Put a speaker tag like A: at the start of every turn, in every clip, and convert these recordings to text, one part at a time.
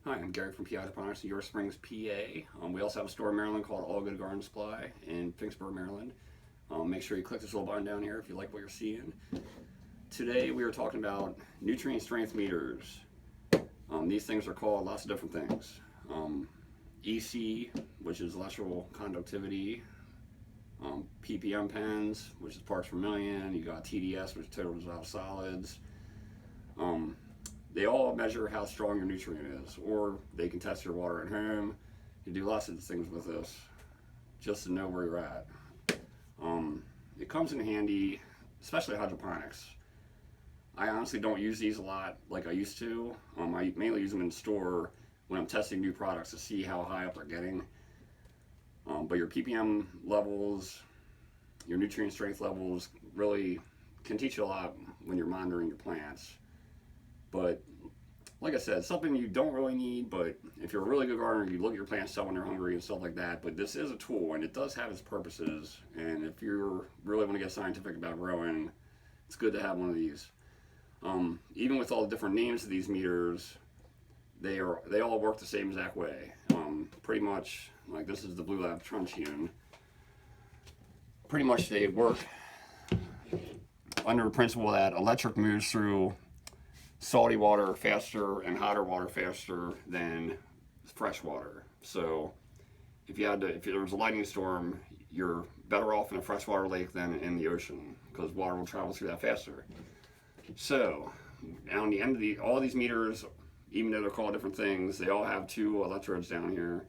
A: Hi, I'm Gary from PA Hydroponics in York Springs, PA. We also have a store in Maryland called All Good Garden Supply in Finksburg, Maryland. Make sure you click this little button down here if you like what you're seeing. Today we are talking about nutrient strength meters. These things are called lots of different things. EC, which is electrical conductivity. PPM pens, which is parts per million. You got TDS, which is total dissolved solids. They all measure how strong your nutrient is, or they can test your water at home. You do lots of things with this just to know where you're at. It comes in handy, especially hydroponics. I honestly don't use these a lot like I used to. I mainly use them in the store when I'm testing new products to see how high up they're getting. But your PPM levels, your nutrient strength levels really can teach you a lot when you're monitoring your plants. But like I said, something you don't really need, but if you're a really good gardener, you look at your plants when they're hungry and stuff like that. But this is a tool and it does have its purposes. And if you really want to get scientific about growing, it's good to have one of these. Even with all the different names of these meters, they all work the same exact way. Pretty much, like this is the Blue Lab Truncheon. Pretty much they work under the principle that electric moves through salty water faster and hotter water faster than fresh water. So if there was a lightning storm, you're better off in a freshwater lake than in the ocean because water will travel through that faster. So on the end of all these meters, even though they're called different things, they all have two electrodes down here,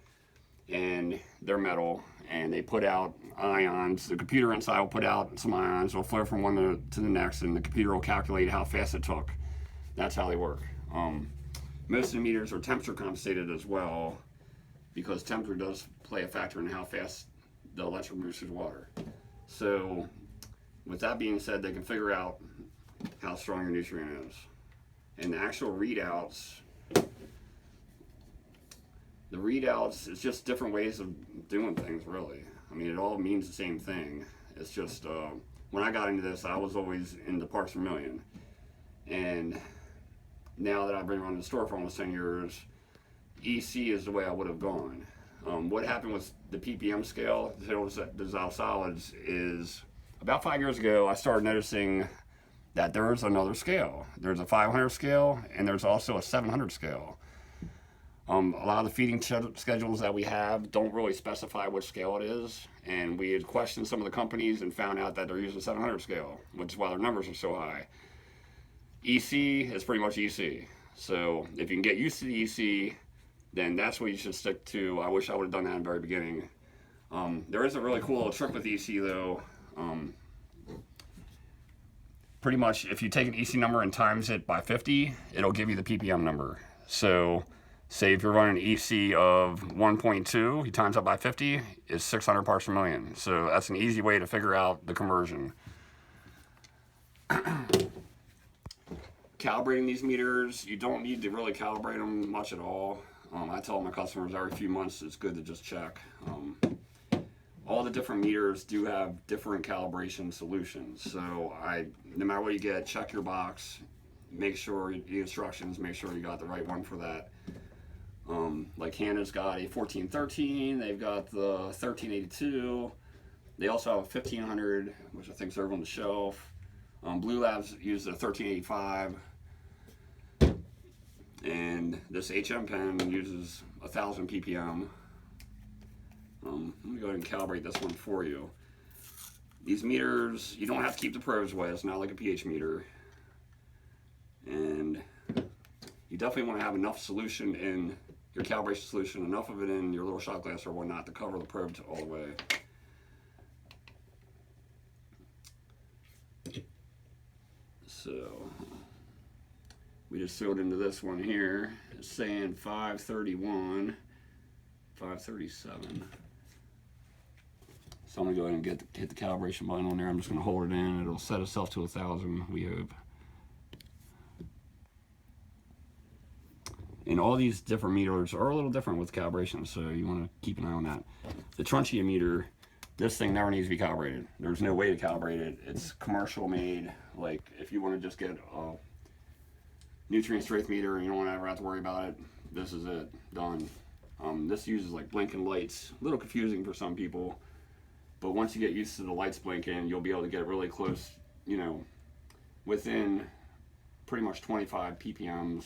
A: and they're metal, and they put out ions. The computer inside will put out some ions. It'll flare from one to the next, and the computer will calculate how fast it took. That's how they work. Most of the meters are temperature compensated as well, because temperature does play a factor in how fast the electric moves through the water. So with that being said, they can figure out how strong your nutrient is. And the actual readouts, it's just different ways of doing things, really. I mean, it all means the same thing. It's just, when I got into this, I was always into parts per million. And now that I've been running the store for almost 10 years, EC is the way I would have gone. What happened with the PPM scale, the total dissolved solids, is about 5 years ago, I started noticing that there's another scale. There's a 500 scale, and there's also a 700 scale. A lot of the feeding schedules that we have don't really specify which scale it is, and we had questioned some of the companies and found out that they're using 700 scale, which is why their numbers are so high. EC is pretty much EC. So if you can get used to the EC, then that's what you should stick to. I wish I would have done that in the very beginning. There is a really cool little trick with EC though. Pretty much if you take an EC number and times it by 50, it'll give you the PPM number. So say if you're running an EC of 1.2, you times that by 50, it's 600 parts per million. So that's an easy way to figure out the conversion. Calibrating these meters, you don't need to really calibrate them much at all. I tell my customers every few months it's good to just check. All the different meters do have different calibration solutions. So no matter what you get, check your box, make sure the instructions, make sure you got the right one for that. Like Hannah's got a 1413, they've got the 1382, they also have a 1500, which I think is over on the shelf. Blue Labs uses a 1385, and this HM pen uses 1000 ppm. Let me go ahead and calibrate this one for you. These meters, you don't have to keep the probes away. It's not like a pH meter. And you definitely want to have enough solution in your calibration solution, enough of it in your little shot glass or whatnot to cover the probe all the way. So we just filled into this one here. It's saying 531, 537. So I'm gonna go ahead and hit the calibration button on there. I'm just gonna hold it in. It'll set itself to 1000, we hope. And all these different meters are a little different with calibration, so you wanna keep an eye on that. The Truncheon meter, this thing never needs to be calibrated. There's no way to calibrate it. It's commercial made. Like if you want to just get a nutrient strength meter and you don't ever have to worry about it, this is it, done. This uses like blinking lights, a little confusing for some people, but once you get used to the lights blinking, you'll be able to get really close, you know, within pretty much 25 ppms.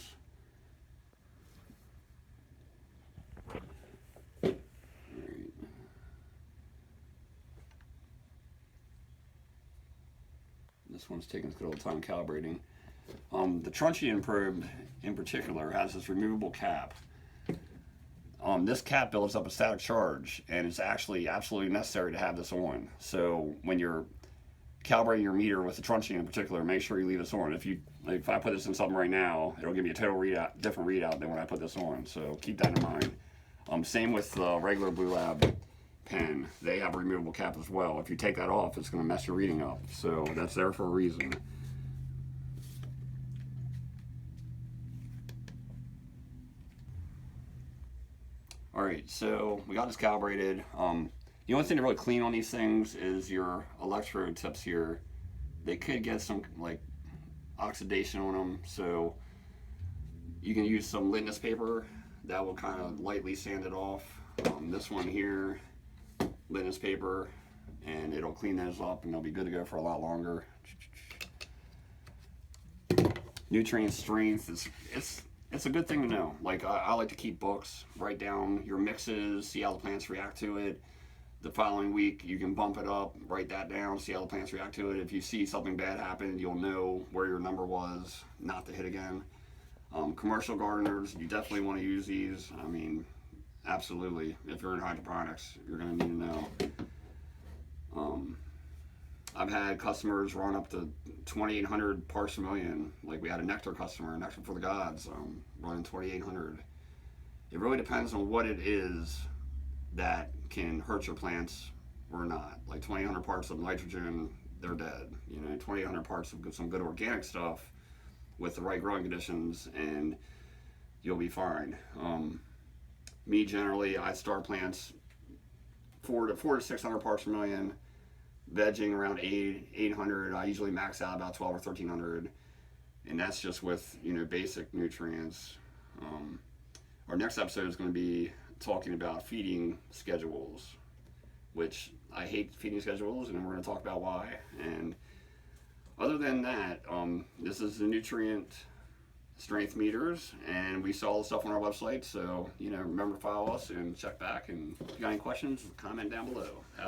A: This one's taking a good old time calibrating. The truncheon probe in particular has this removable cap. This cap builds up a static charge, and it's actually absolutely necessary to have this on. So when you're calibrating your meter with the truncheon in particular, make sure you leave this on. If I put this in something right now, it'll give me a total readout, different readout than when I put this on. So keep that in mind. Same with the regular Blue Lab pen. They have a removable cap as well. If you take that off, it's going to mess your reading up. So that's there for a reason. Alright, so we got this calibrated. The only thing to really clean on these things is your electrode tips here. They could get some like oxidation on them, so you can use some litmus paper that will kind of lightly sand it off. This one here, litmus paper, and it'll clean those up and they'll be good to go for a lot longer. Nutrient strength it's a good thing to know. Like I like to keep books, write down your mixes, see how the plants react to it. The following week you can bump it up, write that down, see how the plants react to it. If you see something bad happen, you'll know where your number was, not to hit again. Commercial gardeners, you definitely want to use these. I mean, absolutely. If you're in hydroponics, you're going to need to know. I've had customers run up to 2,800 parts per million. Like we had a nectar customer, nectar for the gods, running 2,800. It really depends on what it is that can hurt your plants or not. Like 2,800 parts of nitrogen, they're dead. You know, 2,800 parts of some good organic stuff with the right growing conditions, and you'll be fine. Me generally, I start plants 400 to 600 parts per million. Vegging around 800. I usually max out about 12 or 1,300, and that's just with, you know, basic nutrients. Our next episode is going to be talking about feeding schedules, which I hate feeding schedules, and we're going to talk about why. And other than that, this is the nutrient strength meters, and we saw all the stuff on our website. So, you know, remember to follow us and check back. And if you got any questions, comment down below.